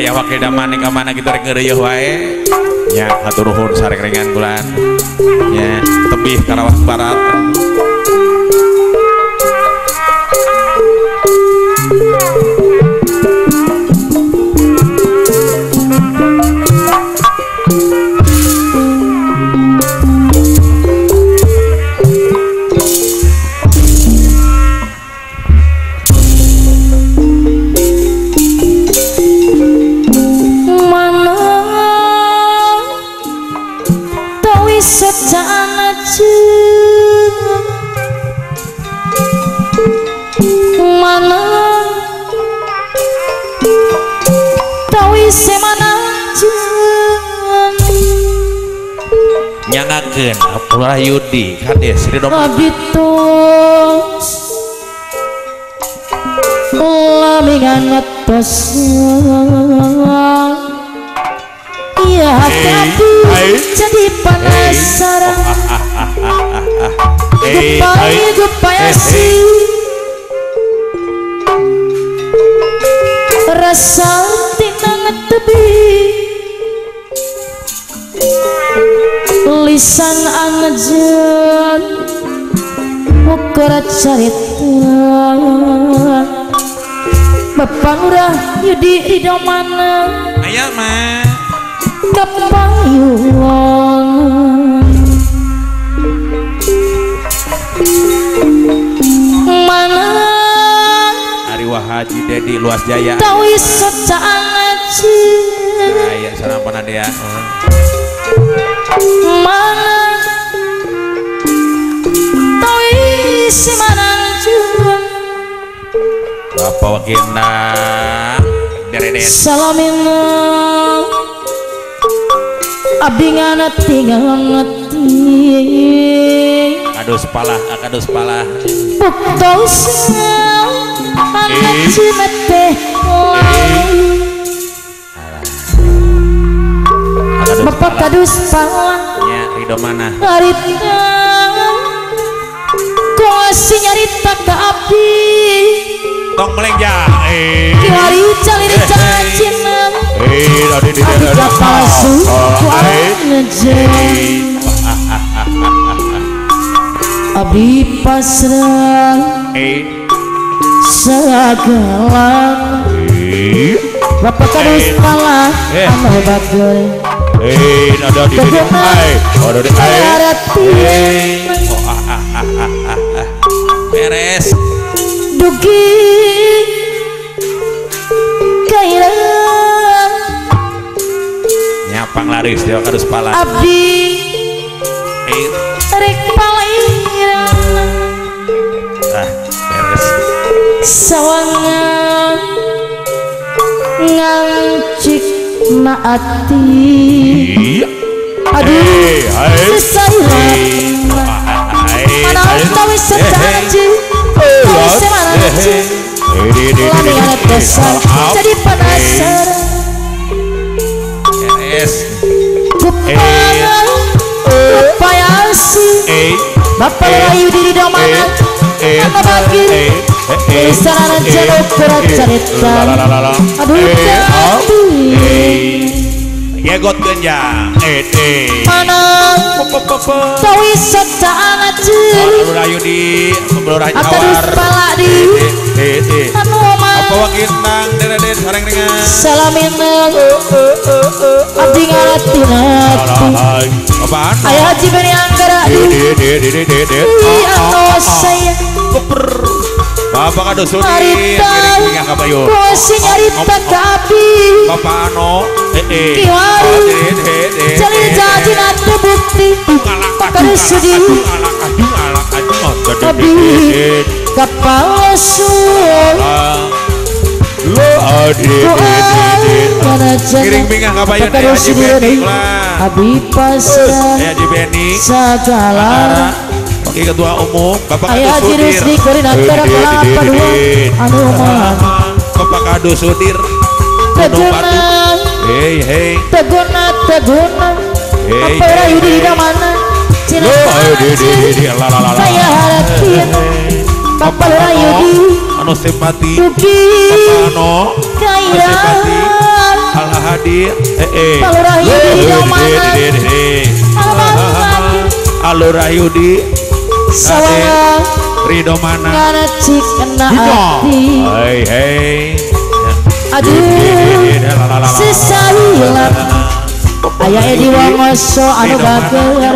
aya wakil damane ka mana kitu rek ngeureuh wae nya hatur nuhun sareng-rengan bulan nya tebih Karawang Barat. Nyangakeun Abdullah Yudi kades Ridho habitus lamingan ngetos iya hati jadi penasaran gupaya sih rasa tina ngetebih lisan anjeun ukur carita Bapak Lurah Yudi Ridho mana aya mah kapayuan mana Ari Wahaji Dedi Luas Jaya tawi socaan aja aya sarampana dia mana tawi si mananjung Bapak Wakilna deredet salamina abdi nganati kadus palah buktos anak cimete Bapak kadus palah nya Ridho mana harita kuasi nyarita ke api tong melenja kiwari calir cacina abdi kapalsu kuangejen abdi pasrah segala Bapak kadus palah anu bagel ada di beres dugi kaira nyapang laris dia kadus pala abdi rek palaira beres sawangan ngancik naati aduh sesairan mana tawi sejanji tawi semananji lamingan tesan jadi penasaran kupaya sih Bapak Lurah Yudi Ridho mana apa bagi lisan aja ukuran cerita aduh yegot genjang mana tawi socaan aja Lurah Yudi Lurah akadus pala di anu omah apa wakil nang deredet sareng dengan salamina abdi ngarati apaan aya Haji Beni Anggara di anu sayang Bapak kadus sudi harita kuasi nyarita ke api Bapak ano kiwari jalil janji nanti bukti kadus sudi abdi kapalsu kiring bingah kabayan Bapak Haji Beni abdi pasrah Haji Beni segala Wakil Ketua Umum Bapak aya Kadus Haji Sudir Rusdi koordinator kelapa dua anu mah Bapak Kadus Sudir teguna teguna Bapak Lurah Yudi Ridho mana cina saya harapin Bapak Lurah Yudi anu simpati dugi Bapak ano kaya Yudi Palurah Yudi Domana Alurah Yudi Sawang Ridho mana ngana cik kena hati hei aduh sisailan aya Edi Wangoso anu bager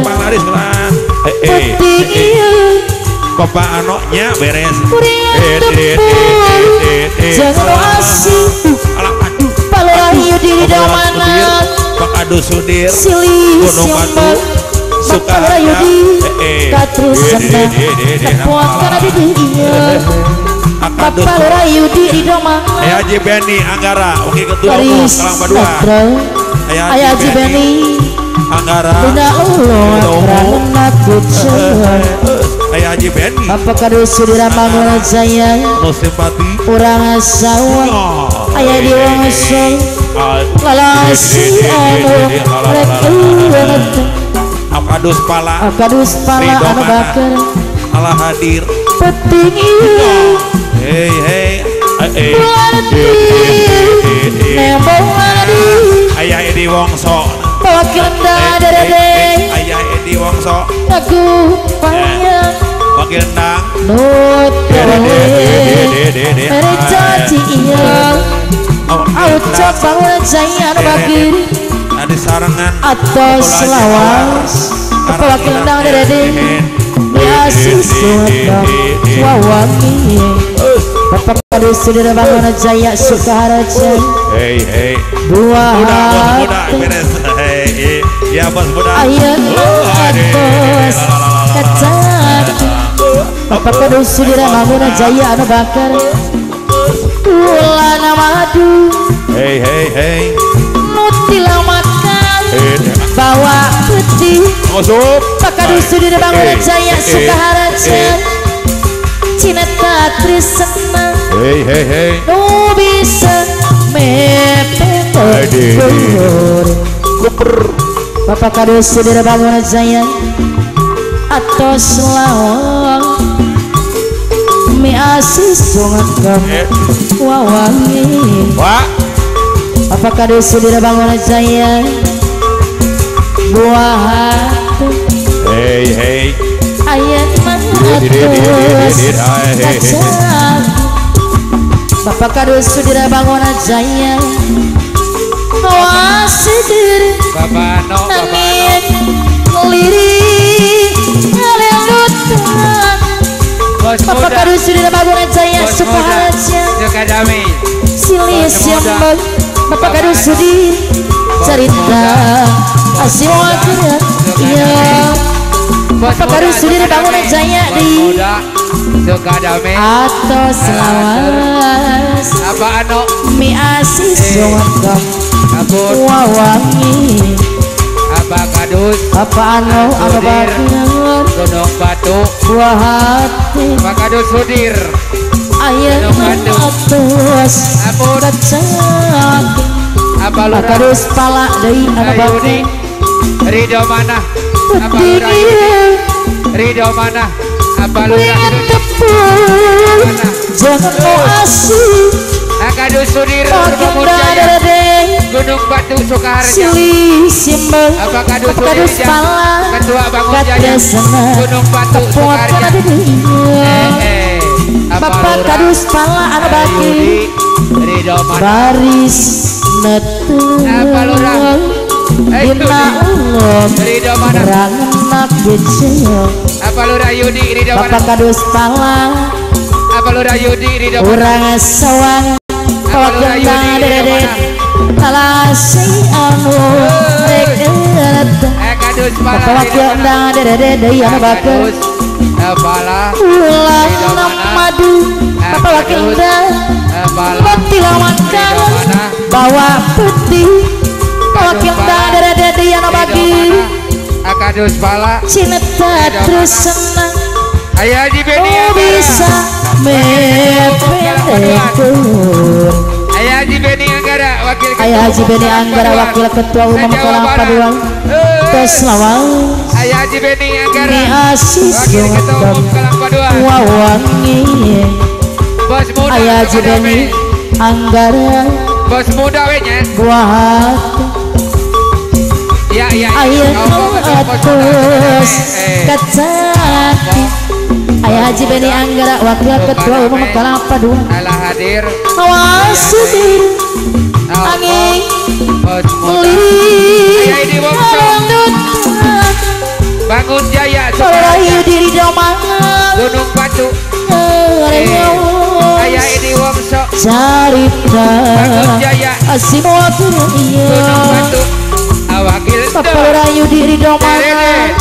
penting ieu Bapak anoknya beres jangan asih Palurah Yudi Domana Pak Adu Sudir Silih Gunung Batu Palurah Yudi katrus senang kepuakan di dia Palurah Yudi Domana Haji Beni Anggara Wakil Ketua Umum Kalang Padua Haji Beni Anggara Bunda Allah Rana Kucel Haji Beni Bapak Kadu Sudira Bangun Jaya no simpati Urang Sawang Ayah di Wongso Lalasi anu Rekuan Akadus Pala Akadus Pala anu baker Allah hadir penting ieu hei nembong adi Ayah Edi Wongso bawa kenda derede Ayah Edi Wongso lagu panjang wakil endang nut recaci iya aucap bangun jaya anu bagir ada sarangan atau selawas bawa kenda derede biasi sudah wawangi Bapak Kadu Sudira Bangun Jaya Sukaraja hei dua muda beres ya bos muda ayat bos kacang Bapak Kadu Sudira Bangun Jaya anu bakar ulana madu hei nutila makan bawa putih Bapak Kadu Sudira Bangun Jaya Sukaraja Cinta Trisna hei nu bisa mepet Bapak Kadu Sudira Bangun Jaya atau selawang mi asis sungakam wawangi Bapak Kadu Sudira Bangun Jaya buah hati hei ayat mangatus kacang Bapak Kadu Sudira Bangun Jaya ngawasidir angin ngelirik ngalelutan Bapak Kadu Sudira Bangun Jaya Sukaraja silih siambang Bapak Kadu Sudi cerita asih wakil iya Bapak Kadu Sudira Bangun Jaya di atau selawas mi asis sungkam wawangi apa anu bakar Gunung Batu buah hati Bapak Kadu Sudir ayat atus kacang Bapak Kadu Pala dari anu bakar Ridho mana Ridho mana apa lu jangan mau asih Kadu Sudir Gunung Batu Sukaharja silih simbang Bapak Kadu Pala Ketua Bangun Jaya Gunung Batu Sukaharja Bapak Kadu Pala anu bakir Ridho mana baris netung Dina Allah Ridho mana rangenak kecil apa lu Rayudi Ridho mana Bapak Kadu Pala apa lu Rayudi Ridho mana urang sawang wakil dadedet talasi anu reket Kadu Bapak wakil dadedet deui anu bakeun Pala ulang madu Bapak wakil dadedet tilawakan bawa putih wakil dadedet deui anu bagir Akadus Pala cinta terus senang Ayah Haji Beni bisa mepetekur Ayah Haji Beni Anggara wakil Ayah Haji Beni Anggara wakil ketua umum Kalang Padua tes lawang Ayah Haji Beni Anggara mi asis wakil ketua umum Kalang Padua wawangi Bos muda Ayah Haji Beni Anggara Bos muda wenya. buat Iya. ayah atus kecati ayah Haji Beni Anggara wakil ketua umum Kelapa II Alah hadir. awas diri angin Bos muda. Ayah ini Wongso. Bangun Jaya. Rayu diri domangan Gunung Batu. Ayah ini Wongso. Cerita Bangun Jaya. semua Gunung dunia Batu. Awakil Papa rayu diri domangan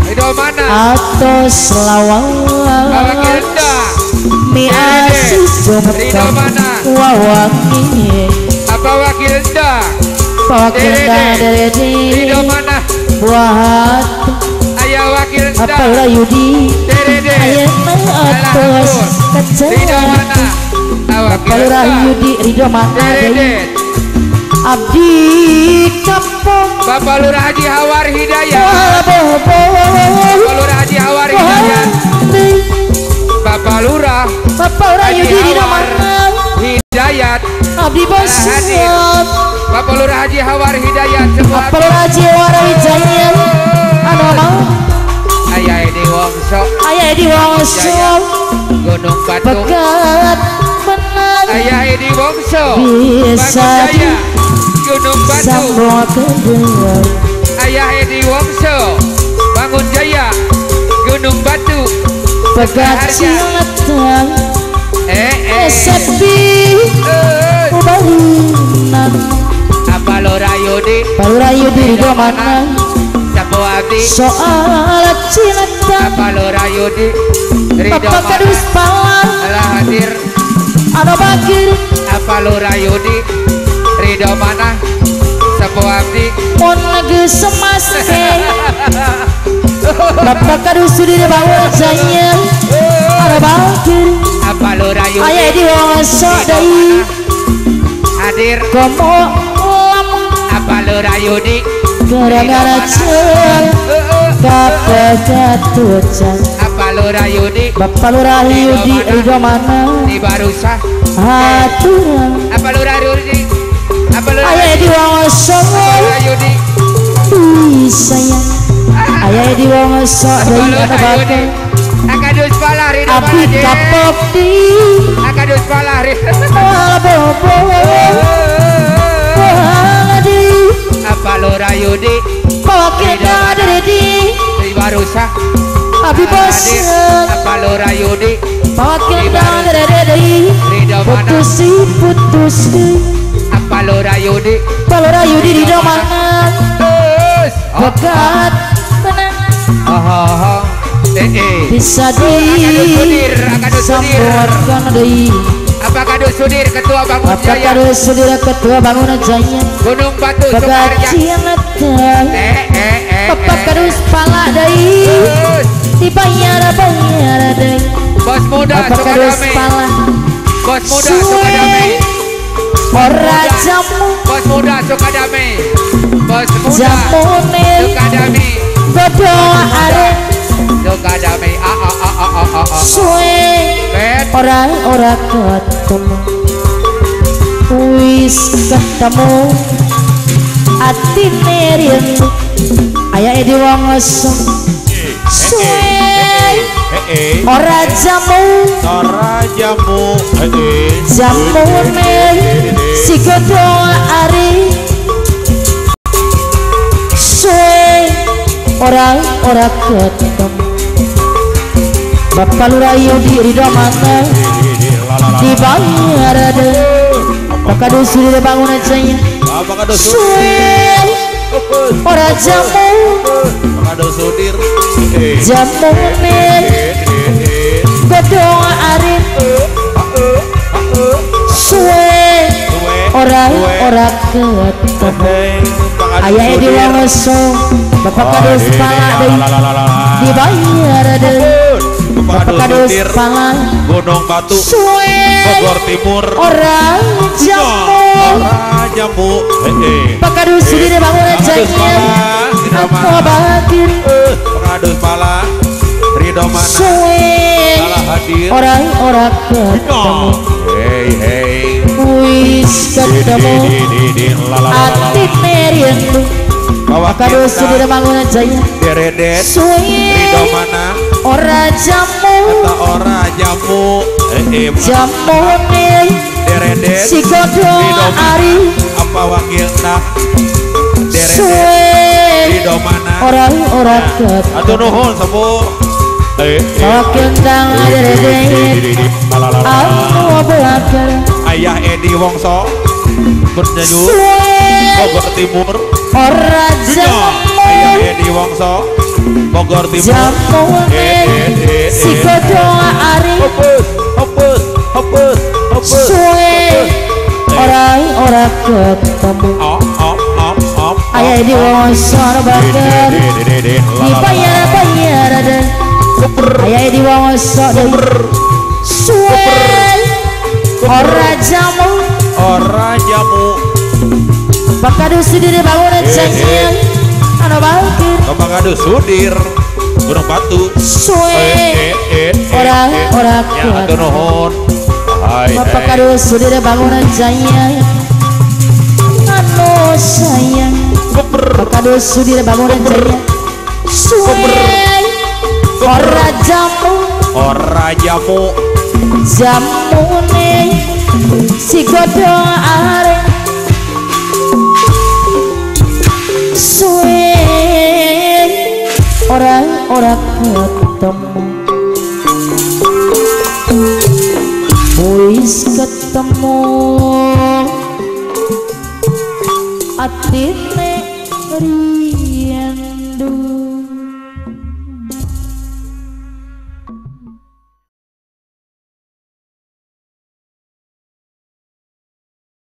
Ridho mana? atau selawang Awakil dah. mi asis Ridho mana? wawangi Apa wakil dah? pakil dari Ridho mana? buat Ayah wakil apa dah. rayu di Dede. ayah atas Ridho mana? kecil Awakil Kalau dah. rayu di ridho mana Dede. abdi kampung Bapak Lurah Haji Hawar Hidayat. bobo Bapak Lurah Haji Hawar Hidayat. Bapak Lurah Bapak rayu di ridho mana Hidayat. abdi bosiat Bapak Lurah Haji Hawar Hidayat semua. Bapak raji warawijaya anu mau Ayah ini Wongso. ayah di wongso Gunung Batu. pegat menang Ayah ini Wongso. Bisa Bangun Jaya. Gunung Batu. sambung kedua Ayah Edi Wongso. Bangun Jaya. Gunung Batu. pegat cilatang sepi ubalinan Apa lo rayudi? Baru rayu di ridho mana Sapo abdi. soal cilatang Apa lo rayudi? Ridho Bapak kadus mana? palang Alah hadir. anu bakir Apa lo rayudi? Ridho mana? Sapo abdi. mon lagi semaske Bapak kadus di bawah janya anu bakir Apa lo rayudi? ayah di wongso Ridho dai mana? Hadir. komo lam Apa lo rayudi? gara-gara cel kapegatucan Apa lo rayudi? Bapak lurah di ridho mana Di Barusa. aturan Apa lo rayudi? Apa lo ayah di wongso rayudi? sayang ayah di wongso Apa dari lo anu bakir rayudi? Akadus pala Ridho abdi mana? kapok di Akadus pala Ridho. bobo di Apa lo rayudi? pakil dari di Di Barusa. abdi bos Hadir. Apa lo rayudi? pakil dari Ridho mana? putus Apa lo rayudi? kalau rayu di ridho mana Terus. pegat menang Oh. bisa Akadus Sudir, Akadus Sudir. disambungkan deui Apa Kadus Sudir Ketua Bangun apa Jaya? karo saudara ketua bangunan jaya Gunung Batu pegat Sukarja. cianatan apa karo pala deui Terus. dibayar deui Bos muda apa karo Sukadame. pala Bos muda Sukadame. ora jamu Bos muda Sukadame. Bos muda jamune Sukadame. godo are Sukadame. suwe Bet. ora ketemu wis ketemu atine rindu aya di wongso suwe ora jamu Tora jamu jamune si godo ari suwe ora ketemu Bapak lurayu di ridho mana dibayar deui Bapak dusu di bangunan jaya Apa kado suwe ora jamu Kado sudir jamune godo ari suwe ora ketemu ayah di wongso Bapak kadus pala deui dibayar deui Bapak kadus pala Gunung Batu suwe Bogor Timur ora jamu jamu Bapak kadus di bangunan jaya aku bakir Pengadus pala Ridho mana suwe Salah hadir ora ketemu Hey wis wis ketemu ati meriendu kadus di bangunan jaya Deredet suwe Ridho mana ora jamu kata ora jamu jamu nih Deredet si kodo ari apa wakilna Deredet suwe Ridho mana ora ket atuh nuhun sepuh wakil tang deredet anu belakar ayah Edi Wongso Bernyanyi Bogor Timur ora jamu ayah Edi Wongso Bogor Timur jamu nih si kodo ari hopus suwe ora ketemu ayah di wongso bakar dibayar ada ayah di wongso suwe ora jamu bakadus di bangunan jaya anu bakir Bakadus Sudir Gunung Batu suwe ora atuh nuhun bapak kadus di bangunan jaya anu sayang bapak kadus di bangunan jaya suwe ora jamu nih si kodo are suwe ora ketemu wis ketemu atine riyen